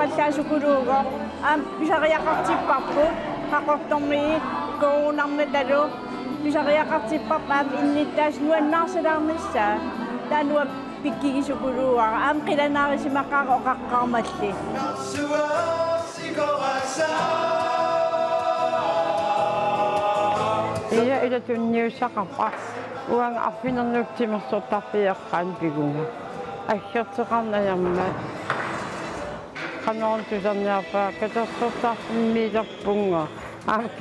qallaasukuluugo pisariaqartipparput qaqortormi koonarnatalu pisariaqartipparpaam innittaas nuannaarsalаарmissaa taanua pikkigisukuluuara qilanaarisimaqqaaqa oqaqqarmalli Ia ila tunniusaqarpa uang affinernuutimersortarfiaqqaan piguga аггертеқарнаярма канаортусарниарпаа катерсортарфиммилерпунга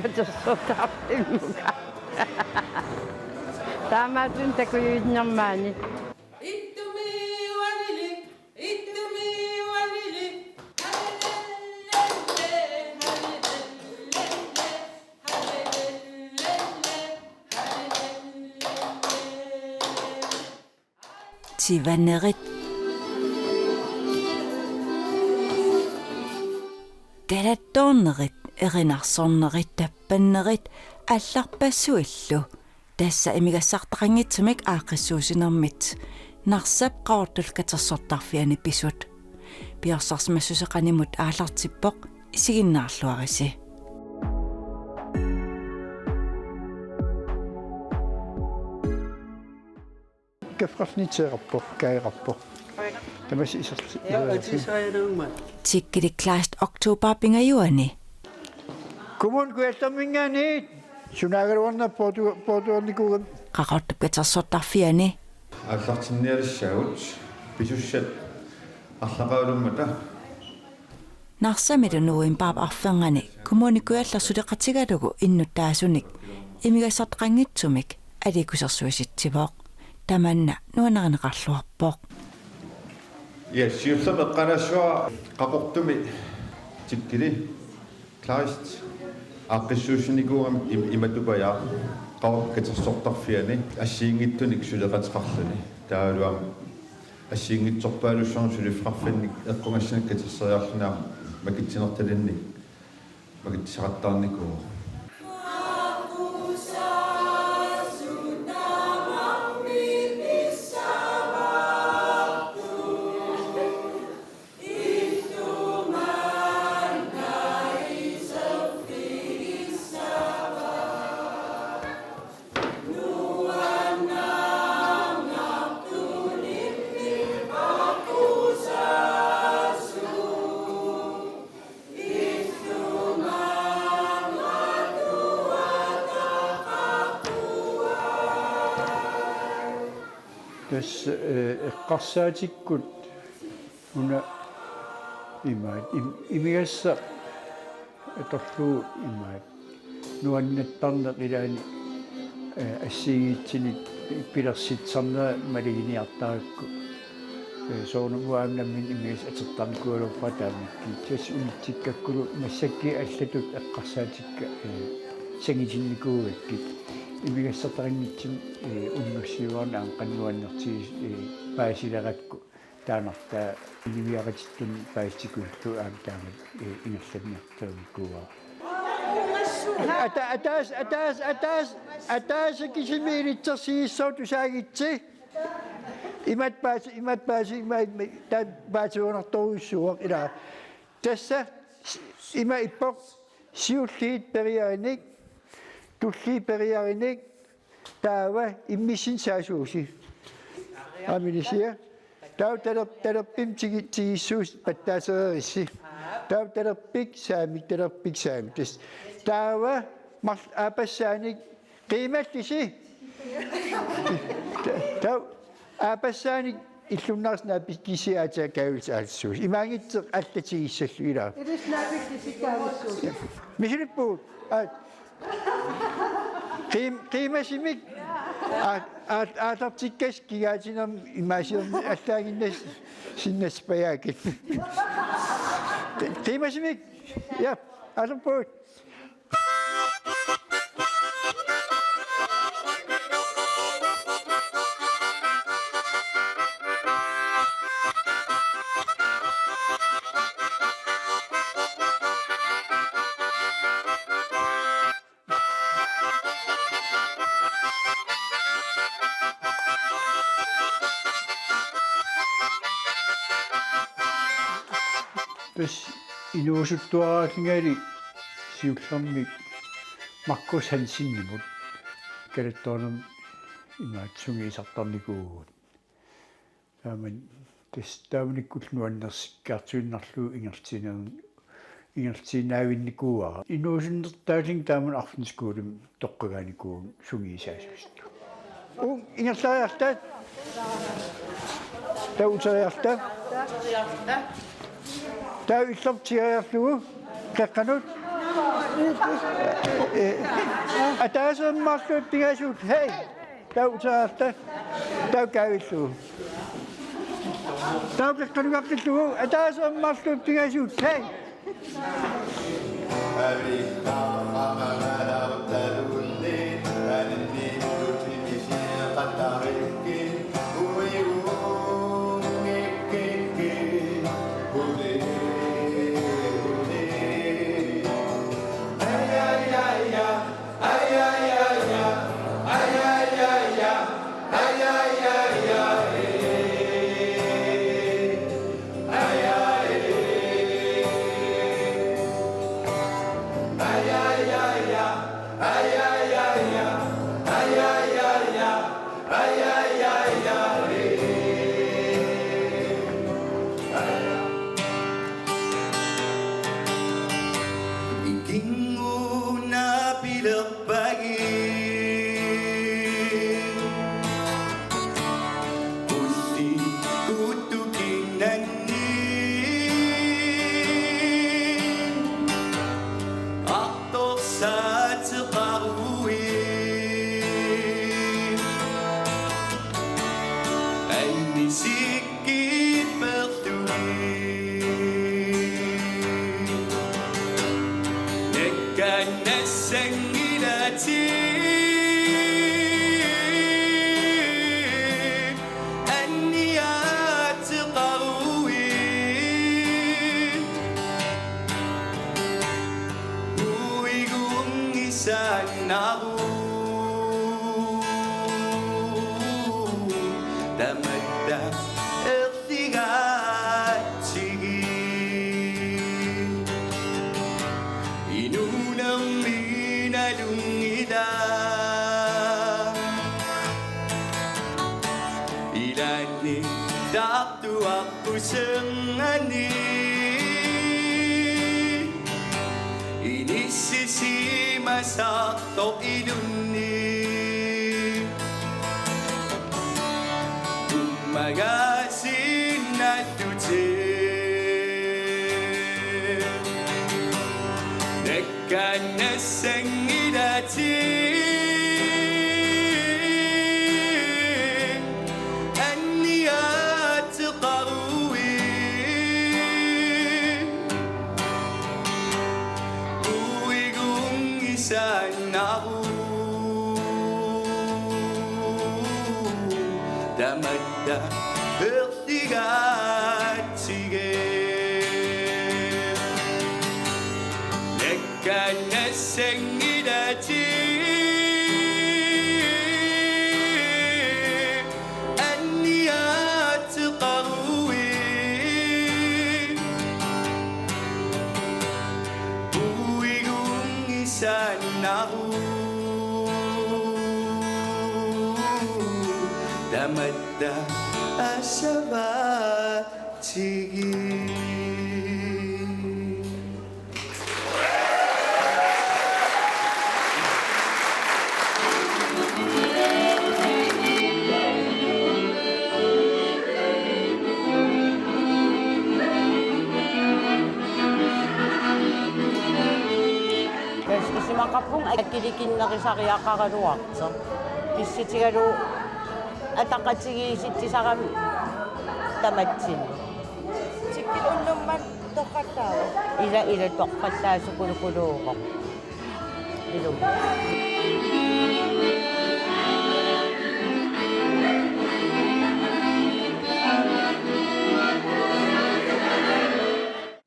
катерсортарфиммуга таамаатун такуюиннэрмаани Tivanerit Galattornerit erinarsornerit tappannerit алларпассуиллу тасса имигассартақангитсумик аақиссуусинермит нарсап qaortul катерсортарфиани писут пиарсарсимассусеқанимут аалартиппоқ исигиннаарлуариси Gefrafnitserappo kairappo tamasi isarti tikkilikklaast oktoberpingajuani kumun kueltamingani sunagaruarna portuornikuga qaqortup katersortarfiani аллартинниалиссаагут писуссат арлақаулуммата нарсамилунуин паап арфенгани коммуникуалларсулеқатигалугу иннуттаасуник имигассартақангитсумик аликусерсуиситсивоқ таманна нуанеринеқарлуарпоқ я сиуллермеққанассуа қақортуми тиккили кларист аққиссуусиникуугам иматупаяа қау катерсортарфиани ассиингиттуник сулеқатеқарлуни таалуам ассиингитсорпаалуссорн сулиффарфинник эққунгассаник катерсериарлунаа макитсинерталинник макитсақаттаарникуу tas eqqarsaatikut una imaat imigassa atorluu imaat nuannattarneq ilaani ассигиитсиник пилерситсарнера малигиниартаракку соонуаамнаммин имигас атертарникуалерпа таамикки тас унитсиккаккулу массакки аллатут эққарсаатикка сангитинникуугаккит имигассартарингитсим уннуссиваарна аанқаннуаннертиги паасилератку таанартаа иливиаратиттун паастикуллу аамтаамат иналланниартаамиккуаа атаас кисимиилитсерсигиссоо тусаагитси имат пааси таа баатуунарторуссуақ ила тасса има иппоқ сиуллиит периариник тулли периариник таава иммисин саасууси амилисия таа талерпим тигиссуус паттаасеерисси таа талерпик саамик тас таава мар апассааник қималлиси таа апассааник иллуннаарснаа пиккисиаатаа каавилсаалсуус имаангитсеқ аллатигиссаллу илаа Ириснаапиккисикаависсуус мисилиппу қимасимик аатартиккас кигаатинам имаасиерни аллаагиннас синнаспаяакит қимасимик я алерпуут тас инуусуттуараалингали сиуллэрмик Markus Hansinimut калаттуунам имаатсугиисартарникуугут тааман тестаавниккул нуаннерсиккаартуиннарлуу ингертинаавинникууара инуусуннертаалин тааман арфинскуулим тоққагааникуун сугиисаасусту ингерлаариартаат таутариарта таавиллортиариарлугу қаққанут атаасаммарлуут пигасуут хей таутариарта таукаавиллугу таукеққанугаққиллугу атаасаммарлуут пигасуут хей Isimakapung ay kilikinnarisariaqqaraluarta pissitigalu ataqatigiisittisaqam tamatsin Tikkil unnumman toqqattaawa. ila toqqallaasukuluquluuqoq ilum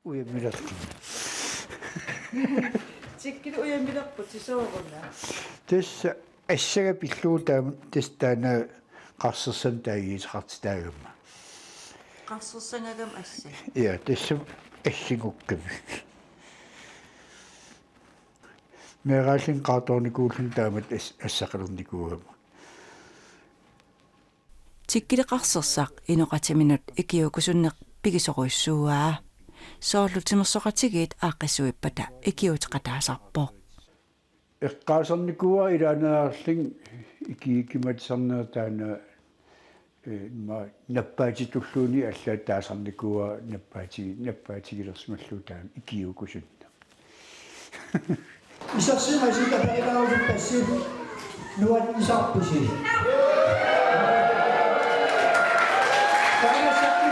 уямиларки Tikkil uyamilerpu tisooqunna. тасса ассага пиллуу таама тас таана қарсерсан таагиисақартитаагамма Qarsersanagam assa. я тасса аллигукками мерааллин qaatoornikuullun taamat ассақалерникуугама тиккилеқарсерсаақ иноқатиминут икиукусуннеқ пигисоруйссууаа соорлутимерсоқатигиит ааққиссуиппата икиутеқатаасарпоо эққаасерникуа илаанаарлин икиикиматсарнер таана ма наппаатитуллууни аллаат таасарникуа наппаатигилерсималлуу таама икиукусунна исерсимасита перилаарусут тассит нуат исарписи таасакки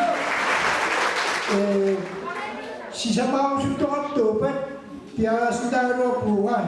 сисамаусуттоқартуупат пиарасутаагалуаппуугаан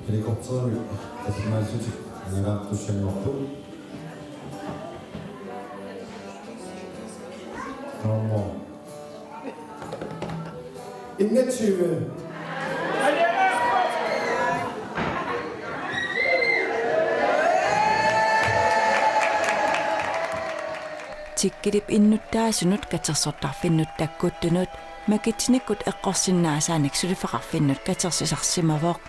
helikopter altså 내가 또 시험했고 뭐 인내치유 тиккилип иннуттаасунут катерсортарфиннут таккуттунут макитсиниккут эққорсиннаасааник сулифеқарфиннут катерсисарсимавоқ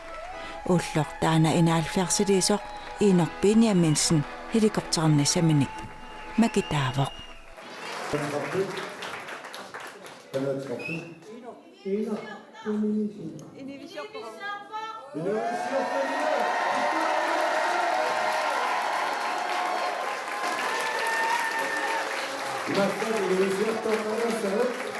уллор таана инаалфиарсилиисоқ иинерпиниамминсен helikopterнисаминик макитаавоқ Imasta illusiotto adesso.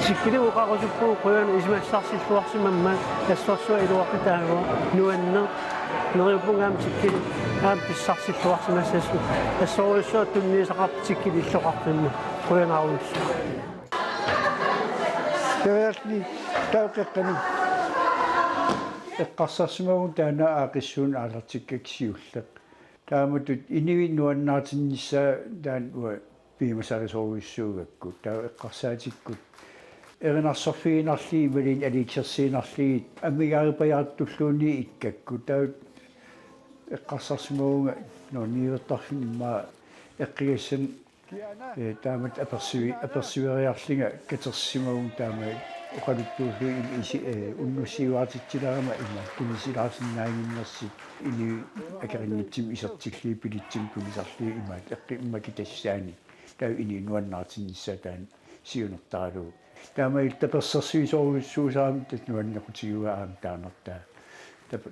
Sikkili uqaqusuppu quyana ismassarsilluarsimamma тассорсуа илуаққитаагуа нуаннер нерипунгаам тиккили аам писсарсиллуарсимассасу тассоруйссуа тунниисақарп тиккили иллоқартимма quyanaruussa таверни таақеққани эққарсарсимагун таана аақиссуун аалартиккаксиуллеқ тааматут инивин нуаннаатиннissaа таан уа пимасарисоруйссуугакку таа эққарсаатиккут эринарсорфигинарлии малин аликсерсиинарлии аммигаарипаяаттуллууни иккакку таа эққарсарсимагунга нуниивертарфин имма эққигассан таамат аперсивериарлинга катерсимагун таама оқалуттууллуи иси уннуссиуаатитсиларама имма кунисилаарсиннаагиннерси ини акариннитсим исертиллии пилитсим кунисарлии имма эққи иммаки тассаани таа ини нуаннаатиннissaа таан сиунертаралу таама илтаперсерсуисоруссуусаами татнуаннеқутигуа аам таанертаа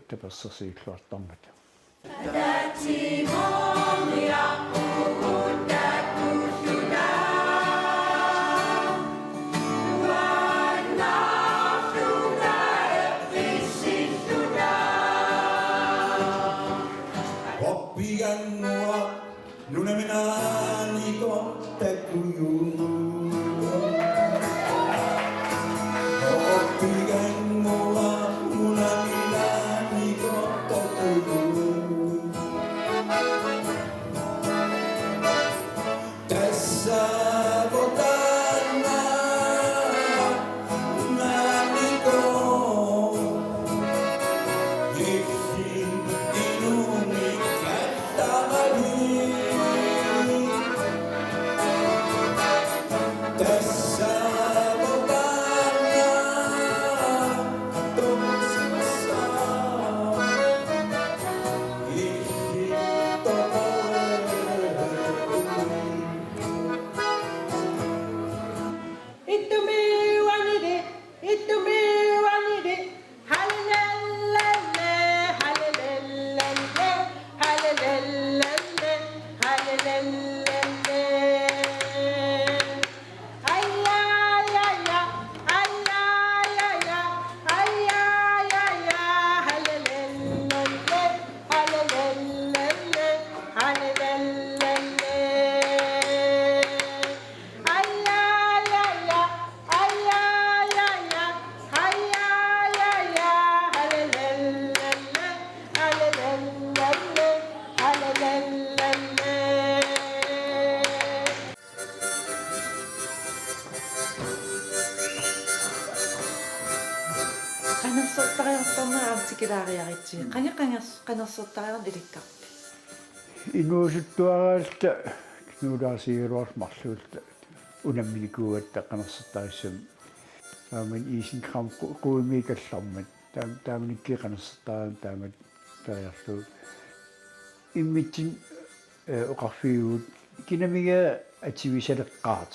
таперсерсииллуартарната Qanarsortariartorneraartikilariaritsi qaniqangersortariarn ilikkarpi инуусуттуараалта кнуулаарсигалуар марлуулта унаммиликууатта qanarsortarissam тааман иисин крам куумикаллармат тааманикки qanarsortariam таамат тариарлуу иммитсин оқарфигуут кинамига ативисалеққаат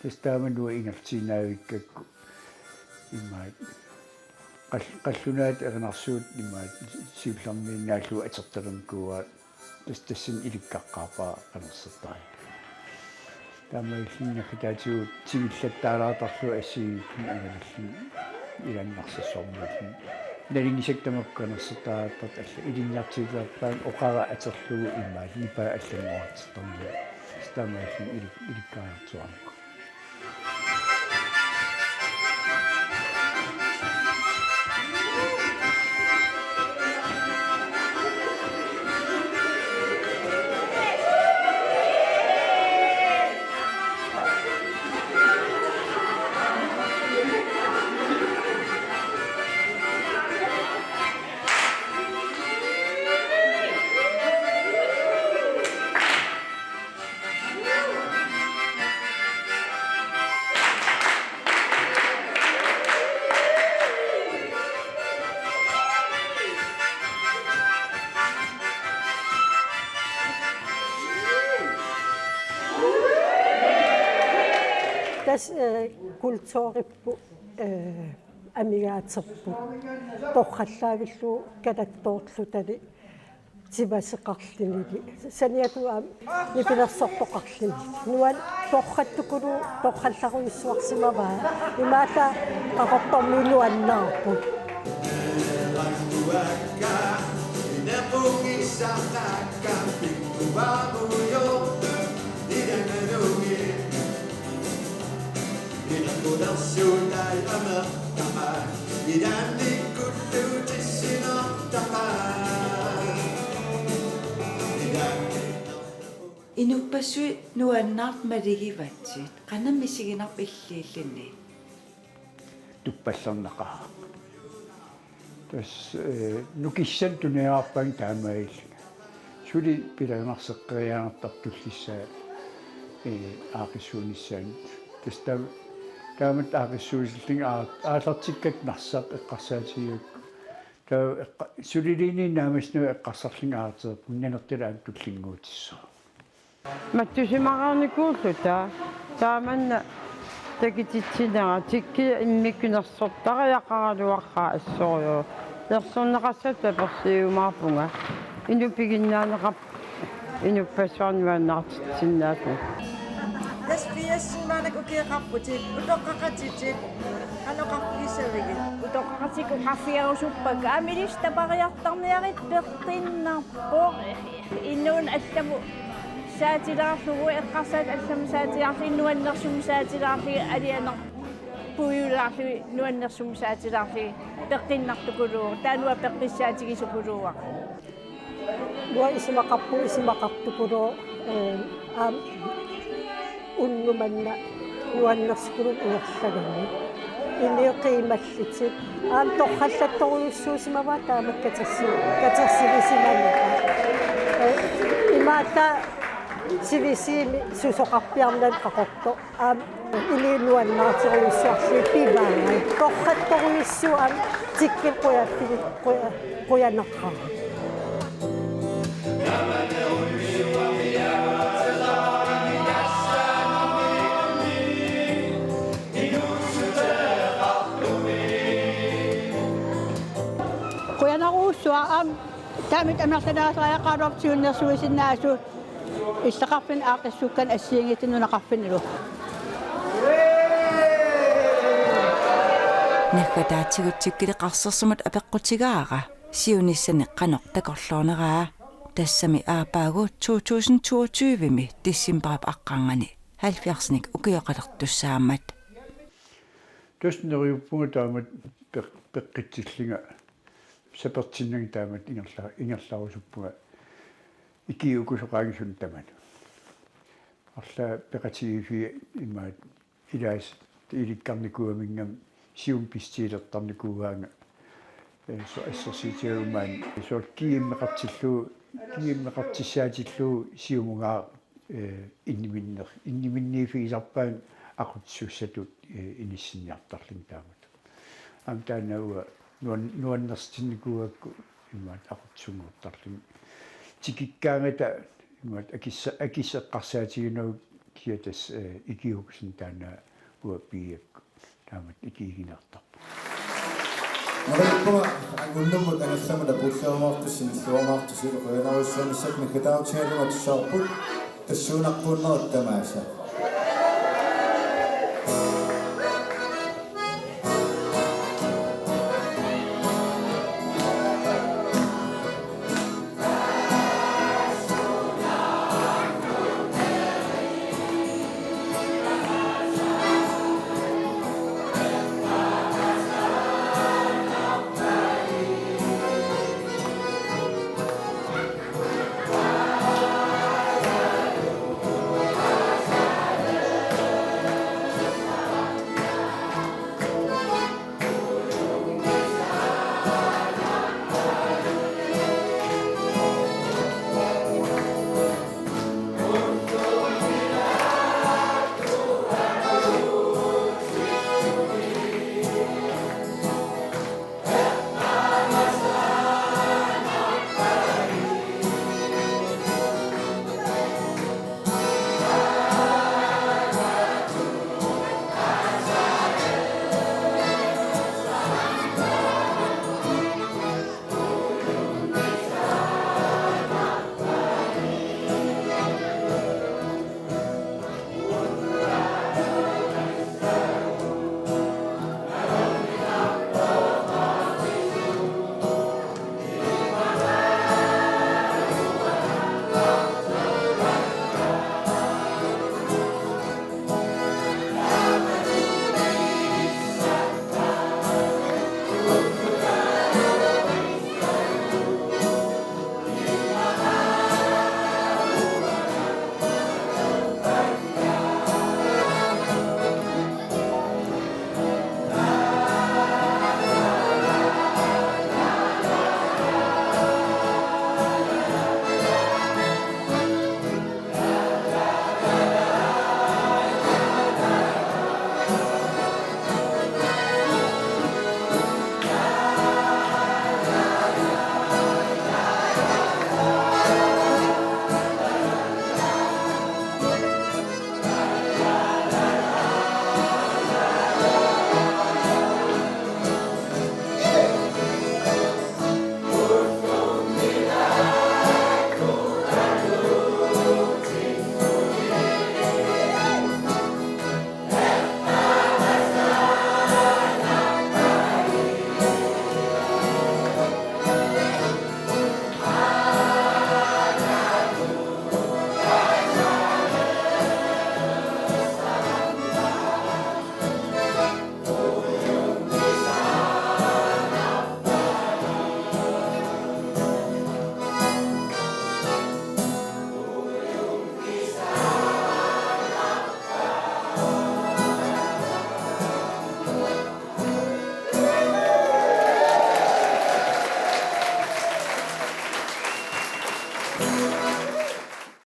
тестаамануа ингертинаавиккакку иммаат qallunaat erinarsuut immaat siullarmiinnaalluu atertalermikuuaat tassin ilikkaqqaapaa qanersertari taamaillinnakkitaatigut sivillattaalaartarlu assigiikkin analallin ilannarsasormullin nalingisaktamakkanersertaraattat alla ilinniartiulerpaan oqara aterlugu immaat nipaa аллангуартэртарми таамаиллин ilikkaartuarnikku тас культууриппу амигаатерпу торхаллаагиллуу калаттоорлутали тивасеқарлинили саниатуа нипилерсортоқарлини нуан торхаттукулу торхалларуиссуарсимаваа имаата қақортормиинуаннаарпут Inupasui nuannaart maligivatsit qanamisiginarp illiillinni туппаллернаqa тас нукиссан тунеарпан таамаиллинга сули пиланарсеққиаартартуллиссаа аақиссуунissaан тас таамат аақиссуусиллинга аалартиккак нарсаап эққарсаатигук таа сулилини наамаснуа эққарсарлингаартер пуннанертила аамтуллингуутиссоо маттусимагаарникууллута тааманна такититсинера тикки иммиккунерсортариақаралуарраа ассорио ерсорнеқассата персиумаарпунга инупигиннаанеқап инуппассуарнуаннаартитсиннаату таспиассимаанак укиеқарпути утоққақатити каноқарпигиссавиги утоққақатику қаффиарусуппак амилис тапариартарниарит пертиннарпо иннуун алламу саатилаарлугу эққарсаат аллам саатилаарли нуаннерсум саатилаарли алианер пуйулаарли нуаннерсум саатилаарли пертиннартукулуу таануа пеққиссаатигисукулууа нуа исимақартукулуу аам уннуманна нуаннерсукулун иерлагани инниоқималлитит аам торхаллатторуйуссуусимава таамак катерсивисиманнаа имаата сивисими сусоқарпиарнан қақорто аам илинуаннаартеруйуссуарли пиваа торхатторуйуссуу аам тиккил қуянеққаа Quyanarussuaam taamit ammertanaasariaqaartortiunnersuisinnaassu issaqarfin aaqissukkan assiingittinnunaqarfinilu наккатаатсигутсиккили қарсерсумат апеққутигааqa сиунissani qanoq takorluuneraa тассами аапаагу 2022-ми диссимбарап аққангани 70-ник укиоқалертуссаамат туснериуппуга таамат пеққитсиллинга сапертиннаг таамат ингерларусуппуга икиукусоқаагисун тамат арла пеқатигифи имаат илаас иликкарникуамингам сиум пистиилертарникуугаанга со ассерситиагумаан соо кииммеқартиссаатиллуу сиумугаа инниминнифиисарпаан ақутсуссатут иниссинниартарлин таамат амтаанауа нуаннерстинникуакку имаат ақутсунгуттарлин тикиккаангата имаат акиссеққарсаатигинау киатас икиуксин таанаа уаппиакку таамат икигинартарпу Мариппуга агуннуммут анассамада пуллаумаартуссин суумаартусилу қуянаруссуунissakni катаутигалума туссаарпут тассуунаққууннерат тамааса